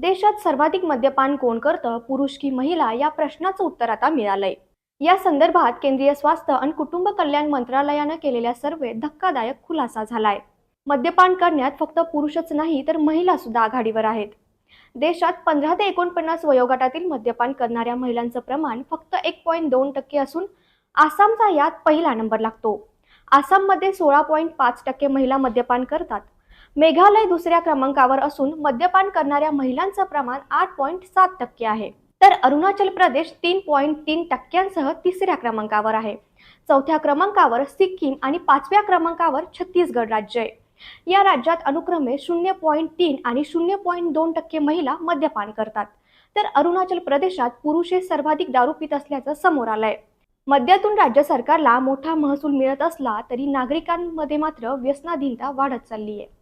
देशात सर्वाधिक मद्यपान कोण करतं, पुरुष की महिला, या प्रश्नाचं उत्तर आता मिळालंय. या संदर्भात केंद्रीय स्वास्थ्य आणि कुटुंब कल्याण मंत्रालयानं केलेल्या सर्व्हेत धक्कादायक खुलासा झालाय. मद्यपान करण्यात फक्त पुरुषच नाही तर महिला सुद्धा आघाडीवर आहेत. देशात 15 ते 49 वयोगटातील मद्यपान करणाऱ्या महिलांचं प्रमाण फक्त 1.2% असून आसामचा यात पहिला नंबर लागतो. आसाममध्ये 16.5% महिला मद्यपान करतात. मेघालय दुसऱ्या क्रमांकावर असून मद्यपान करणाऱ्या महिलांचं प्रमाण 8.7% आहे. तर अरुणाचल प्रदेश 3.3%सह तिसऱ्या क्रमांकावर आहे. चौथ्या क्रमांकावर सिक्कीम आणि 5व्या क्रमांकावर छत्तीसगड राज्य आहे. या राज्यात अनुक्रमे 0.3 आणि 0.2% महिला मद्यपान करतात. तर अरुणाचल प्रदेशात पुरुष हे सर्वाधिक दारू पित असल्याचं समोर आलंय. मद्यातून राज्य सरकारला मोठा महसूल मिळत असला तरी नागरिकांमध्ये मात्र व्यसनाधीनता वाढत चालली आहे.